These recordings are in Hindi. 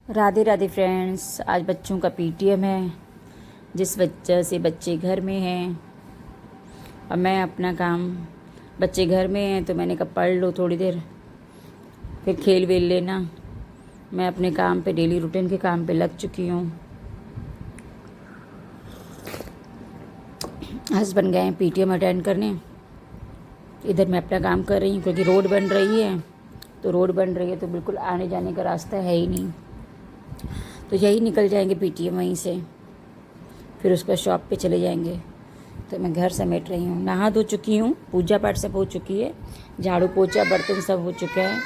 राधे राधे फ्रेंड्स। आज बच्चों का पीटीएम है, जिस वजह से बच्चे घर में हैं और मैं अपना काम, बच्चे घर में हैं तो मैंने कहा पढ़ लो थोड़ी देर, फिर खेल वेल लेना। मैं अपने काम पे, डेली रूटीन के काम पे लग चुकी हूँ। हस्बैंड गए हैं पीटीएम अटेंड करने, इधर मैं अपना काम कर रही हूँ क्योंकि रोड बन रही है। तो रोड बन रही है तो बिल्कुल आने जाने का रास्ता है ही नहीं, तो यही निकल जाएंगे पीटीएम वहीं से, फिर उसके बाद शॉप पे चले जाएंगे। तो मैं घर समेट रही हूँ, नहा धो चुकी हूँ, पूजा पाठ सब हो चुकी है, झाड़ू पोछा बर्तन सब हो चुका है,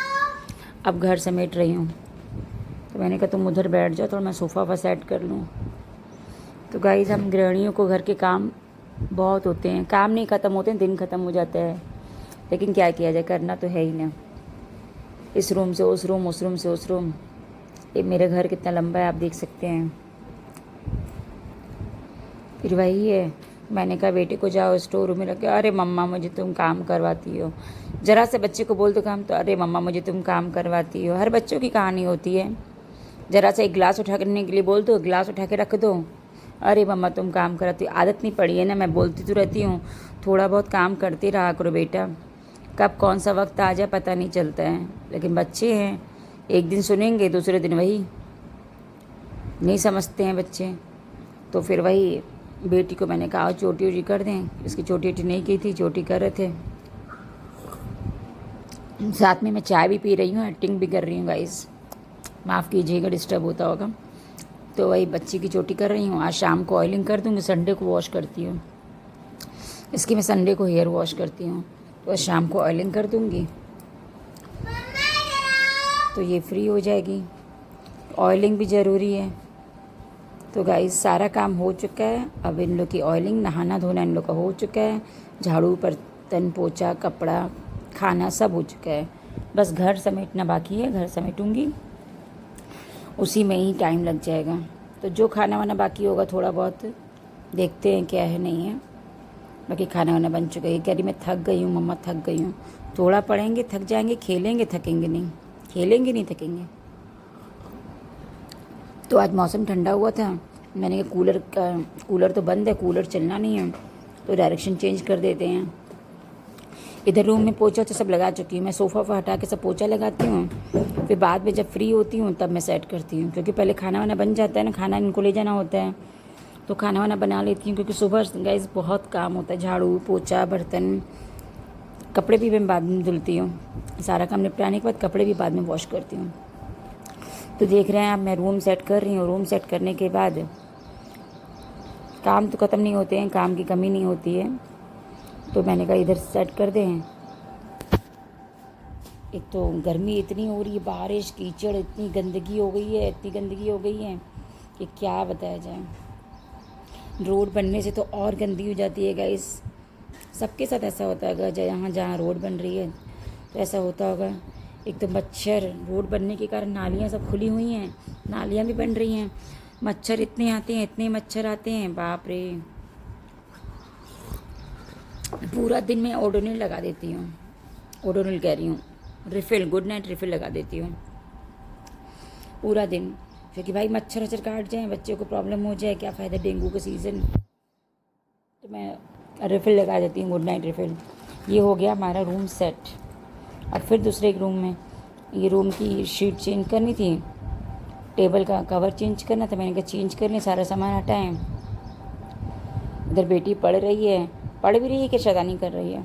अब घर समेट रही हूँ। तो मैंने कहा तुम उधर बैठ जाओ, थोड़ा मैं सोफ़ा वोफ़ा सेट कर लूँ। तो गाइस, हम गृहिणियों को घर के काम बहुत होते हैं, काम नहीं ख़त्म होते हैं, दिन ख़त्म हो जाता है, लेकिन क्या किया जाए, करना तो है ही ना। इस रूम से उस रूम, उस रूम से उस रूम। ये मेरा घर कितना लंबा है आप देख सकते हैं। फिर वही है, मैंने कहा बेटे को जाओ स्टोर रूम में रख के, अरे मम्मा मुझे तुम काम करवाती हो। ज़रा से बच्चे को बोल दो काम तो अरे मम्मा मुझे तुम काम करवाती हो। हर बच्चों की कहानी होती है। ज़रा से एक गिलास उठाने के लिए बोल दो, गिलास उठा के रख दो, अरे मम्मा तुम काम कराती हो। आदत नहीं पड़ी है ना, मैं बोलती तो रहती हूँ थोड़ा बहुत काम करते रहा करो बेटा, कब कौन सा वक्त आ जाए पता नहीं चलता है। लेकिन बच्चे हैं, एक दिन सुनेंगे दूसरे दिन वही नहीं समझते हैं बच्चे। तो फिर वही बेटी को मैंने कहा चोटी वोटी कर दें, इसकी चोटी वोटी नहीं की थी, चोटी कर रहे थे। साथ में मैं चाय भी पी रही हूँ, एक्टिंग भी कर रही हूँ गाइस, माफ़ कीजिएगा डिस्टर्ब होता होगा। तो वही बच्ची की चोटी कर रही हूँ, आज शाम को ऑयलिंग कर दूँगी, संडे को वॉश करती हूँ इसकी, मैं संडे को हेयर वॉश करती हूँ, तो शाम को ऑयलिंग कर दूँगी तो ये फ्री हो जाएगी। ऑयलिंग भी ज़रूरी है। तो गाइस, सारा काम हो चुका है, अब इन लोग की ऑयलिंग, नहाना धोना इन लोग का हो चुका है, झाड़ू बर्तन पोछा कपड़ा खाना सब हो चुका है, बस घर समेटना बाकी है। घर समेटूंगी, उसी में ही टाइम लग जाएगा। तो जो खाना वाना बाकी होगा थोड़ा बहुत देखते हैं क्या है नहीं है, बाकी खाना वाना बन चुका है। कह रही मैं थक गई हूँ मम्मा, थक गई हूँ। थोड़ा पढ़ेंगे थक जाएंगे, खेलेंगे थकेंगे नहीं, खेलेंगे नहीं थकेंगे। तो आज मौसम ठंडा हुआ था, मैंने कहा कूलर तो बंद है, कूलर चलना नहीं है तो डायरेक्शन चेंज कर देते हैं। इधर रूम में पोछा तो सब लगा चुकी हूँ मैं, सोफ़ा वोफ़ा हटा के सब पोछा लगाती हूँ, फिर बाद में जब फ्री होती हूँ तब मैं सेट करती हूँ, क्योंकि पहले खाना वाना बन जाता है ना, खाना इनको ले जाना होता है तो खाना वाना बना लेती हूँ, क्योंकि सुबह गाइस बहुत काम होता है, झाड़ू पोछा बर्तन, कपड़े भी मैं बाद में धुलती हूँ, सारा काम निपटाने के बाद कपड़े भी बाद में वॉश करती हूँ। तो देख रहे हैं आप, मैं रूम सेट कर रही हूँ। रूम सेट करने के बाद काम तो ख़त्म नहीं होते हैं, काम की कमी नहीं होती है, तो मैंने कहा इधर सेट कर दें। एक तो गर्मी इतनी हो रही है, बारिश कीचड़, इतनी गंदगी हो गई है, इतनी गंदगी हो गई है कि क्या बताया जाए। रोड बनने से तो और गंदी हो जाती है गाइस, सबके साथ ऐसा होता है, जहाँ जहाँ रोड बन रही है तो ऐसा होता होगा। एक तो मच्छर, रोड बनने के कारण नालियाँ सब खुली हुई हैं, नालियाँ भी बन रही हैं, मच्छर इतने आते हैं, इतने मच्छर आते हैं, बाप रे। पूरा दिन मैं ओडोनिल लगा देती हूँ, ओडोनिल कह रही हूँ, रिफ़िल, गुड नाइट रिफ़िल लगा देती हूँ पूरा दिन, क्योंकि भाई मच्छर वच्छर काट जाए, बच्चे को प्रॉब्लम हो जाए, क्या फ़ायदा, डेंगू का सीज़न। तो मैं रिफ़िल लगा देती हूँ, गुड नाइट रिफ़िल। ये हो गया हमारा रूम सेट। अब फिर दूसरे एक रूम में, ये रूम की शीट चेंज करनी थी, टेबल का कवर चेंज करना था, मैंने कहा चेंज कर लें, सारा सामान हटाएं। इधर बेटी पढ़ रही है, पढ़ भी रही है कि शैतानी कर रही है,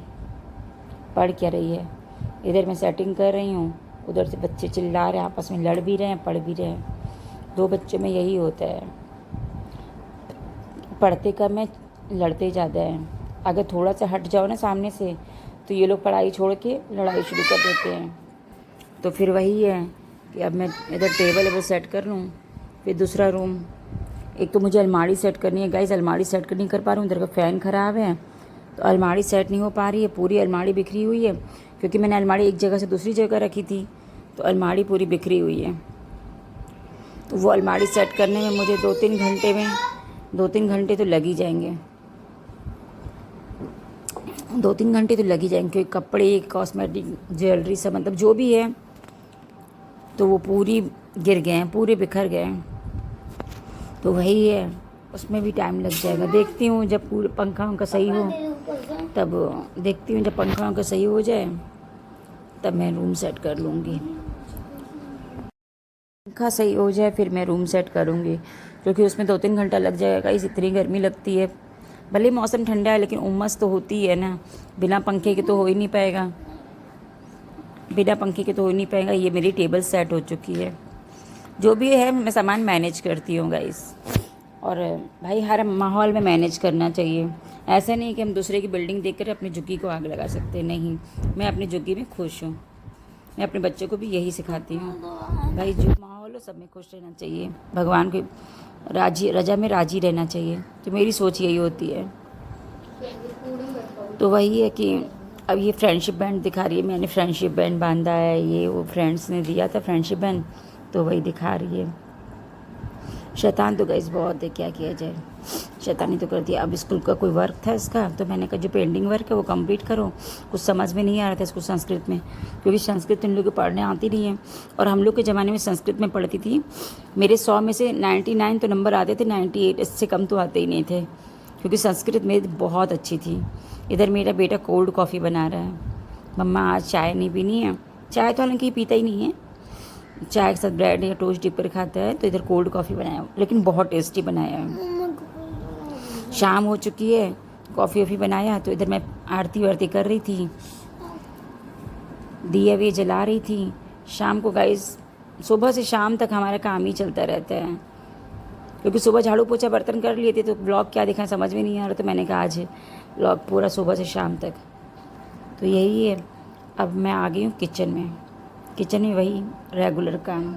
पढ़ क्या रही है। इधर मैं सेटिंग कर रही हूँ, उधर से बच्चे चिल्ला रहे हैं, आपस में लड़ भी रहे हैं पढ़ भी रहे हैं। दो बच्चों में यही होता है, पढ़ते कम है, लड़ते ज़्यादा हैं। अगर थोड़ा सा हट जाओ ना सामने से तो ये लोग पढ़ाई छोड़ के लड़ाई शुरू कर देते हैं। तो फिर वही है कि अब मैं इधर टेबल वो सेट कर लूँ, फिर दूसरा रूम, एक तो मुझे अलमारी सेट करनी है गाइस, अलमारी सेट नहीं कर पा रही हूँ, इधर का फ़ैन ख़राब है तो अलमारी सेट नहीं हो पा रही है, पूरी अलमारी बिखरी हुई है, क्योंकि मैंने अलमारी एक जगह से दूसरी जगह रखी थी तो अलमारी पूरी बिखरी हुई है। तो वो अलमारी सेट करने में मुझे 2-3 घंटे तो लग ही जाएंगे, 2-3 घंटे तो लग ही जाएंगे, क्योंकि कपड़े, कॉस्मेटिक, ज्वेलरी सब, मतलब जो भी है तो वो पूरी गिर गए हैं, पूरे बिखर गए हैं। तो वही है, उसमें भी टाइम लग जाएगा। देखती हूँ जब पूरे पंखा उनका सही हो, तब देखती हूँ जब पंखा उनका सही हो जाए तब मैं रूम सेट कर लूँगी। पंखा सही हो जाए फिर मैं रूम सेट करूँगी, क्योंकि उसमें 2-3 घंटा लग जाएगा। इतनी गर्मी लगती है, भले मौसम ठंडा है लेकिन उमस तो होती है ना। बिना पंखे के तो हो ही नहीं पाएगा, बिना पंखे के तो हो ही नहीं पाएगा। ये मेरी टेबल सेट हो चुकी है। जो भी है मैं सामान मैनेज करती हूँ गाइस। और भाई हर माहौल में मैनेज करना चाहिए। ऐसा नहीं कि हम दूसरे की बिल्डिंग देखकर अपनी झुग्गी को आग लगा सकते हैं, नहीं। मैं अपनी झुग्गी में खुश हूँ। मैं अपने बच्चों को भी यही सिखाती हूँ, भाई जो माहौल हो सब में खुश रहना चाहिए, भगवान के रजा में राजी रहना चाहिए। तो मेरी सोच यही होती है। तो वही है कि अब ये फ्रेंडशिप बैंड दिखा रही है, मैंने फ्रेंडशिप बैंड बांधा है, ये वो फ्रेंड्स ने दिया था फ्रेंडशिप बैंड, तो वही दिखा रही है। शैतान तो गाइस बहुत है, क्या किया जाए, शैतानी तो कर दिया। अब स्कूल का कोई वर्क था इसका, तो मैंने कहा जो पेंडिंग वर्क है वो कंप्लीट करो। कुछ समझ में नहीं आ रहा था इसको संस्कृत में, क्योंकि संस्कृत इन लोग को पढ़ने आती नहीं है। और हम लोग के ज़माने में संस्कृत में पढ़ती थी, मेरे 100 में से 99 तो नंबर आते थे, 98 इससे कम तो आते ही नहीं थे, क्योंकि संस्कृत मेरी बहुत अच्छी थी। इधर मेरा बेटा कोल्ड कॉफ़ी बना रहा है, मम्मा आज चाय नहीं पीनी है। चाय तो हालांकि पीता ही नहीं है, चाय के साथ ब्रेड या टोस्ट डिप कर खाता है। तो इधर कोल्ड कॉफ़ी बनाया, लेकिन बहुत टेस्टी बनाया है। शाम हो चुकी है, कॉफ़ी वॉफ़ी बनाया, तो इधर मैं आरती वारती कर रही थी, दिया भी जला रही थी। शाम को गाइस सुबह से शाम तक हमारा काम ही चलता रहता है, क्योंकि सुबह झाड़ू पोछा बर्तन कर लिए थे, तो ब्लॉग क्या दिखाएं समझ में नहीं आ रहा। तो मैंने कहा आज ब्लॉग पूरा सुबह से शाम तक, तो यही है। अब मैं आ गई हूँ किचन में। किचन में वही रेगुलर काम,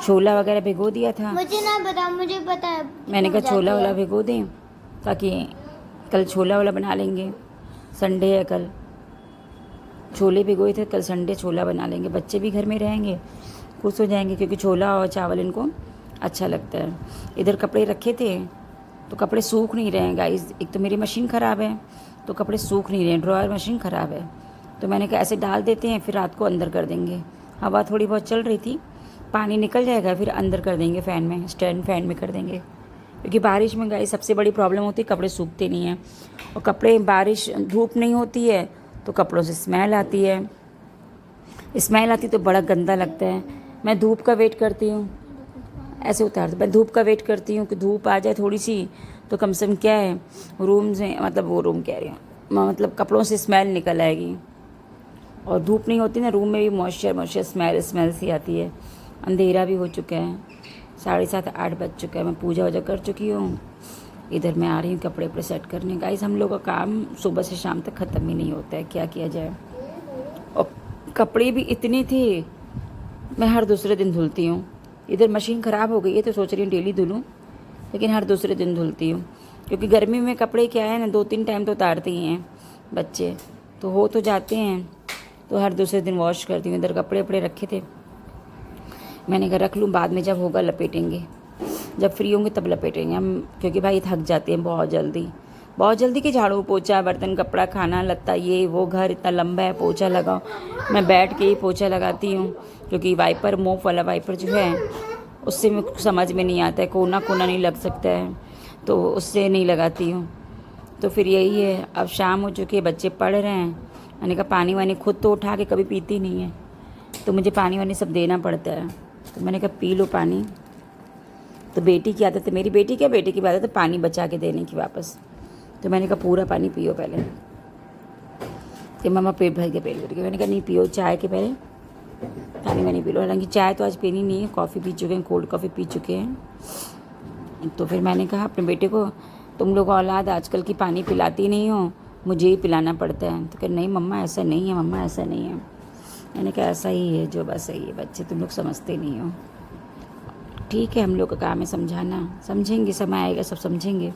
छोला वगैरह भिगो दिया था। मुझे ना बता, मुझे पता है। मैंने कहा छोला वाला भिगो दें, ताकि कल छोला वाला बना लेंगे। संडे है कल, छोले भिगोए थे, कल संडे छोला बना लेंगे। बच्चे भी घर में रहेंगे, खुश हो जाएंगे, क्योंकि छोला और चावल इनको अच्छा लगता है। इधर कपड़े रखे थे तो कपड़े सूख नहीं रहे हैं गाइस। एक तो मेरी मशीन ख़राब है, तो कपड़े सूख नहीं रहे हैं, ड्रॉयर मशीन ख़राब है। तो मैंने कहा ऐसे डाल देते हैं, फिर रात को अंदर कर देंगे। हवा थोड़ी बहुत चल रही थी, पानी निकल जाएगा, फिर अंदर कर देंगे फ़ैन में, स्टैंड फ़ैन में कर देंगे। क्योंकि बारिश में गाइस सबसे बड़ी प्रॉब्लम होती है, कपड़े सूखते नहीं हैं। और कपड़े बारिश धूप नहीं होती है तो कपड़ों से स्मेल आती है, स्मेल आती तो बड़ा गंदा लगता है। मैं धूप का वेट करती हूँ, ऐसे उतार दो, मैं धूप का वेट करती हूँ कि धूप आ जाए थोड़ी सी, तो कम से कम क्या है रूम से, मतलब वो रूम कह रही हूँ, मतलब कपड़ों से स्मेल निकल आएगी। और धूप नहीं होती ना, रूम में भी मॉइस्चर स्मेल सी आती है। अंधेरा भी हो चुका है, 7:30-8 बज चुका है। मैं पूजा वूजा कर चुकी हूँ, इधर मैं आ रही हूँ कपड़े वपड़े सेट करने। गाइस हम लोग का काम सुबह से शाम तक ख़त्म ही नहीं होता है, क्या किया जाए। और कपड़े भी इतने थे, मैं हर दूसरे दिन धुलती हूँ। इधर मशीन ख़राब हो गई है तो सोच रही हूँ डेली धुलूँ, लेकिन हर दूसरे दिन धुलती हूँ, क्योंकि गर्मी में कपड़े क्या है ना 2-3 टाइम तो उतारते ही हैं बच्चे, तो हो तो जाते हैं, तो हर दूसरे दिन वॉश करती हूँ। इधर कपड़े वपड़े रखे थे, मैंने कहा रख लूँ, बाद में जब होगा लपेटेंगे, जब फ्री होंगे तब लपेटेंगे हम, क्योंकि भाई थक जाते हैं बहुत जल्दी कि झाड़ू पोछा बर्तन कपड़ा खाना लत्ता ये वो, घर इतना लंबा है, पोछा लगाओ। मैं बैठ के ही पोछा लगाती हूँ, क्योंकि वाइपर मोफ वाला वाइपर जो है उससे मैं समझ में नहीं आता है, कोना कोना नहीं लग सकता है, तो उससे नहीं लगाती हूँ। तो फिर यही है। अब शाम हो चुकी है, बच्चे पढ़ रहे हैं। मैंने कहा पानी वानी खुद तो उठा के कभी पीती नहीं है, तो मुझे पानी वानी सब देना पड़ता है। तो मैंने कहा पी लो पानी। तो बेटी की आदत है, मेरी बेटी की आदत है पानी बचा के देने की वापस। तो मैंने कहा पूरा पानी पियो पहले, कि मम्मा पेट भर के मैंने कहा नहीं पियो, चाय के पहले पानी वानी पी लो। हालांकि चाय तो आज पीनी नहीं है, कॉफ़ी पी चुके हैं, कोल्ड कॉफ़ी पी चुके हैं। तो फिर मैंने कहा अपने बेटे को, तुम लोग औलाद आजकल की पानी पिलाती नहीं हो, मुझे ही पिलाना पड़ता है। तो कह नहीं मम्मा ऐसा नहीं है, मम्मा ऐसा नहीं है। मैंने कहा ऐसा ही है, जो बस सही है, बच्चे तुम लोग समझते नहीं हो। ठीक है, हम लोग का काम है समझाना, समझेंगे, समय आएगा सब समझेंगे,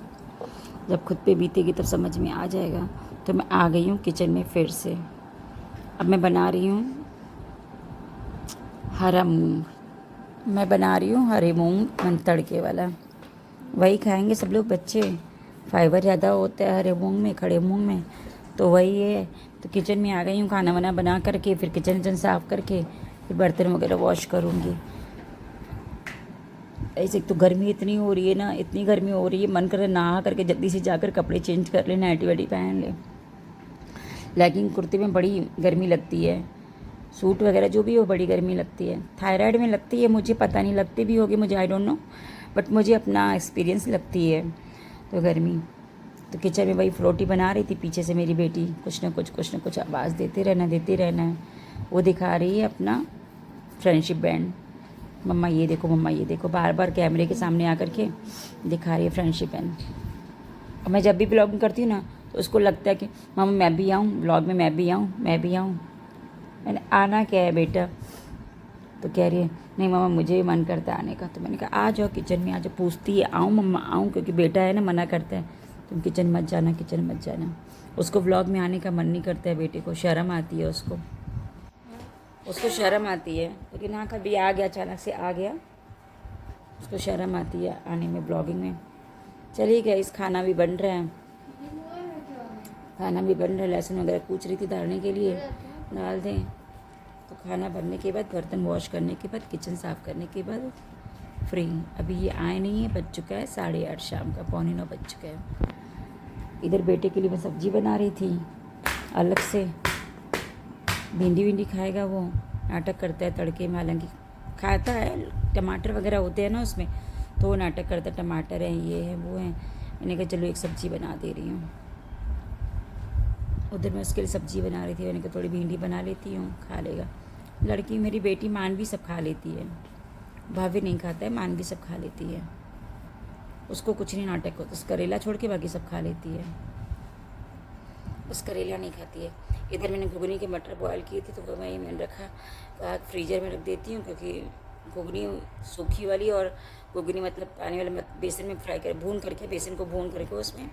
जब खुद पे बीतेगी तब समझ में आ जाएगा। तो मैं आ गई हूँ किचन में फिर से। अब मैं बना रही हूँ हरा मूंग, मैं बना रही हूँ हरे मूंग तड़के वाला, वही खाएंगे सब लोग बच्चे। फाइबर ज़्यादा होता है हरे मूंग में, खड़े मूंग में, तो वही है। तो किचन में आ गई हूँ, खाना वाना बना करके, फिर किचन साफ़ करके फिर बर्तन वगैरह वॉश करूँगी। ऐसे एक तो गर्मी इतनी हो रही है ना, इतनी गर्मी हो रही है, मन कर रहा है नहा करके जल्दी से जाकर कपड़े चेंज कर ले, नाइटी वाइटी पहन ले। लेगिंग कुर्ती में बड़ी गर्मी लगती है, सूट वगैरह जो भी हो बड़ी गर्मी लगती है। थायराइड में लगती है मुझे, पता नहीं लगती भी होगी मुझे, आई डोंट नो, बट मुझे अपना एक्सपीरियंस लगती है तो गर्मी। तो किचन में वही फ्रोटी बना रही थी, पीछे से मेरी बेटी कुछ ना कुछ आवाज़ देते रहना है। वो दिखा रही है अपना फ्रेंडशिप बैंड, मम्मा ये देखो, मम्मा ये देखो, बार बार कैमरे के सामने आकर के दिखा रही है फ्रेंडशिप बैंड। और मैं जब भी ब्लॉगिंग करती हूँ ना तो उसको लगता है कि मम्मा मैं भी आऊँ ब्लॉग में, मैं भी आऊँ। मैंने आना क्या है बेटा, तो कह रही है नहीं मम्मा मुझे भी मन करता है आने का। तो मैंने कहा आ जाओ किचन में, आ जाओ। पूछती है आऊँ मम्मा आऊँ, क्योंकि बेटा है ना मना करता है तुम किचन मत जाना। उसको व्लॉग में आने का मन नहीं करता है, बेटे को शर्म आती है, उसको शर्म आती है। लेकिन हाँ कभी आ गया, अचानक से आ गया, उसको शर्म आती है आने में ब्लॉगिंग में। चलिए गाइस, खाना भी बन रहा है, लहसुन वगैरह कूच रही थी डालने के लिए, डाल दें। तो खाना बनने के बाद, बर्तन वॉश करने के बाद, किचन साफ़ करने के बाद फ्री। अभी ये आए नहीं है, बज चुका है 8:30 शाम का, 8:45 बज चुका है। इधर बेटे के लिए मैं सब्जी बना रही थी अलग से, भिंडी खाएगा वो, नाटक करता है तड़के में, हालांकि खाता है, टमाटर वगैरह होते हैं ना उसमें, तो वो नाटक करता है, टमाटर है ये है वो है। मैंने कहा चलो एक सब्ज़ी बना दे रही हूँ। उधर मैं उसके लिए सब्ज़ी बना रही थी, मैंने कहा थोड़ी भिंडी बना लेती हूँ, खा लेगा। लड़की मेरी बेटी मानवी सब खा लेती है, भाभी नहीं खाता है, मानवी सब खा लेती है, उसको कुछ नहीं नाटक होता, उस करेला छोड़ के बाकी सब खा लेती है, बस करेला नहीं खाती है। इधर मैंने घुगनी के मटर बॉयल किए थे, तो वो मैंने रखा फ्रीजर में रख देती हूँ, क्योंकि घुगनी सूखी वाली और घुगनी मतलब पानी वाले बेसन में फ्राई कर भून करके, बेसन को भून करके उसमें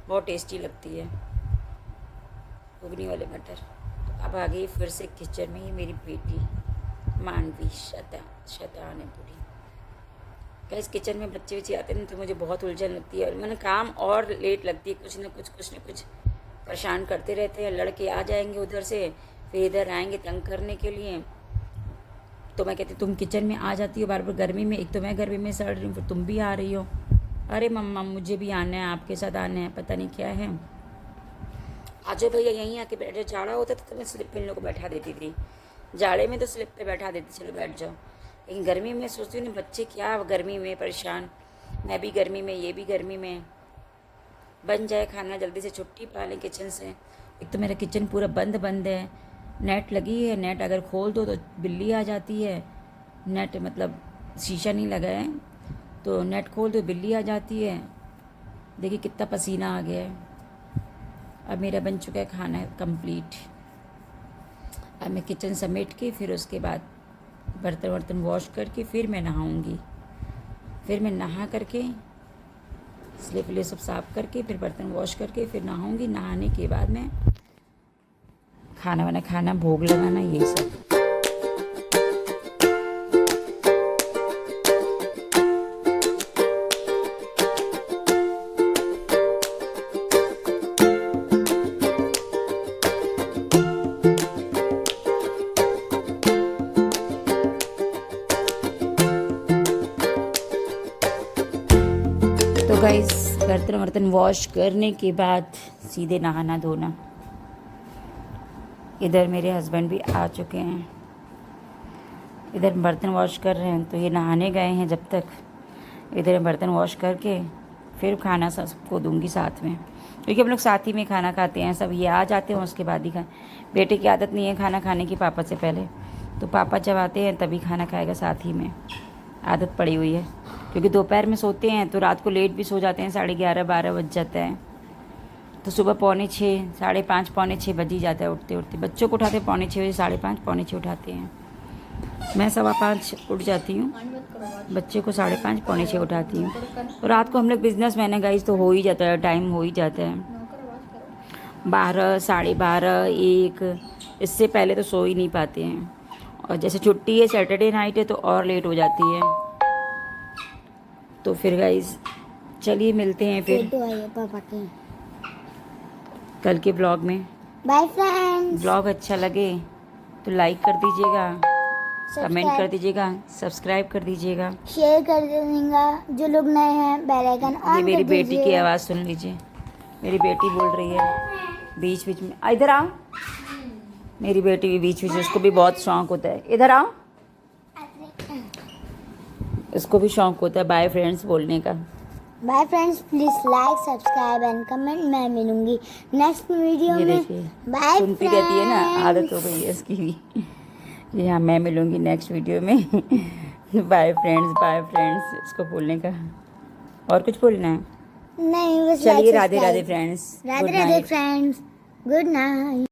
बहुत टेस्टी लगती है घुगनी वाले मटर। तो अब आ गई फिर से किचन में, ये मेरी बेटी मानवी शैतान है पूरी। गैस किचन में बच्चे बच्चे आते हैं तो मुझे बहुत उलझन लगती है, और मैंने काम और लेट लगती है, कुछ न कुछ परेशान करते रहते हैं। लड़के आ जाएंगे उधर से, फिर इधर आएंगे तंग करने के लिए। तो मैं कहती तुम किचन में आ जाती हो बार बार गर्मी में, एक तो मैं गर्मी में सड़ रही हूँ, फिर तुम भी आ रही हो। अरे मम्मा मुझे भी आना है, आपके साथ आना है, पता नहीं क्या है। आ जाओ भैया, यहीं आके बैठ जाओ। जाड़ा होता था तो मैं स्लिप पे इन लोग को बैठा देती थी, जाड़े में तो स्लिप पे बैठा देती, चलो बैठ जाओ। लेकिन गर्मी में सोचती हूँ ना, बच्चे क्या गर्मी में परेशान, मैं भी गर्मी में, ये भी गर्मी में। बन जाए खाना, जल्दी से छुट्टी पा लें किचन से। एक तो मेरा किचन पूरा बंद है, नेट लगी है, नेट अगर खोल दो तो बिल्ली आ जाती है। नेट मतलब शीशा नहीं लगा है, तो नेट खोल दो बिल्ली आ जाती है। देखिए कितना पसीना आ गया है। अब मेरा बन चुका है खाना कंप्लीट। अब मैं किचन समेट के फिर उसके बाद बर्तन वॉश करके फिर मैं नहाऊंगी। फिर मैं नहा करके स्लिप ले सब साफ करके फिर बर्तन वॉश करके फिर नहाऊंगी। नहाने के बाद मैं खाना खाना, भोग लगाना, ये सब। तो गाइस बर्तन वॉश करने के बाद सीधे नहाना धोना। इधर मेरे हस्बैंड भी आ चुके हैं, इधर बर्तन वॉश कर रहे हैं, तो ये नहाने गए हैं। जब तक इधर बर्तन वॉश करके फिर खाना सबको दूंगी साथ में, क्योंकि हम लोग साथ ही में खाना खाते हैं। सब ये आ जाते हैं उसके बाद ही खाएं। बेटे की आदत नहीं है खाना खाने की पापा से पहले, तो पापा जब आते हैं तभी खाना खाएगा, साथ ही में आदत पड़ी हुई है। क्योंकि दोपहर में सोते हैं तो रात को लेट भी सो जाते हैं, 11:30 12 बज जाता है। तो सुबह 5:45 5:30 5:45 बज ही जाता है उठते। बच्चों को उठाते 5:45 बजे, 5:30 5:45 उठाते हैं। मैं 5:15 उठ जाती हूँ, बच्चे को 5:30 5:45 उठाती हूँ। तो रात को हम लोग बिजनेसमैन है गाइस, तो हो ही जाता है, टाइम हो ही जाता है 12 12:30 1। इससे पहले तो सो ही नहीं पाते हैं। और जैसे छुट्टी है, सैटरडे नाइट है, तो और लेट हो जाती है। तो फिर गाइस चलिए मिलते हैं फिर पापा के कल के ब्लॉग में। Bye friends. ब्लॉग अच्छा लगे तो लाइक कर दीजिएगा, कमेंट कर दीजिएगा, सब्सक्राइब कर दीजिएगा। शेयर कर दीजिएगा। जो लोग नए हैं बेल आइकन ये ऑन मेरी कर बेटी की दीजिए। आवाज़ सुन लीजिए। मेरी बेटी बोल रही है बीच बीच में, इधर आओ। मेरी बेटी भी बीच बीच में, उसको भी बहुत शौक होता है, इधर आओ। इसको भी शौक होता है बाय फ्रेंड्स बोलने का। Bye friends, please like subscribe and comment. मैं मिलूंगी नेक्स्ट वीडियो ये में। देखिए बाय सुनती रहती है ना, आदत हो गई है इसकी भी। जी हाँ, मैं मिलूंगी नेक्स्ट वीडियो में। बाय फ्रेंड्स इसको बोलने का। और कुछ बोलना है? नहीं, बस चलिए like, Radhe Radhe subscribe। Friends, Radhe good Radhe night. Friends, good night.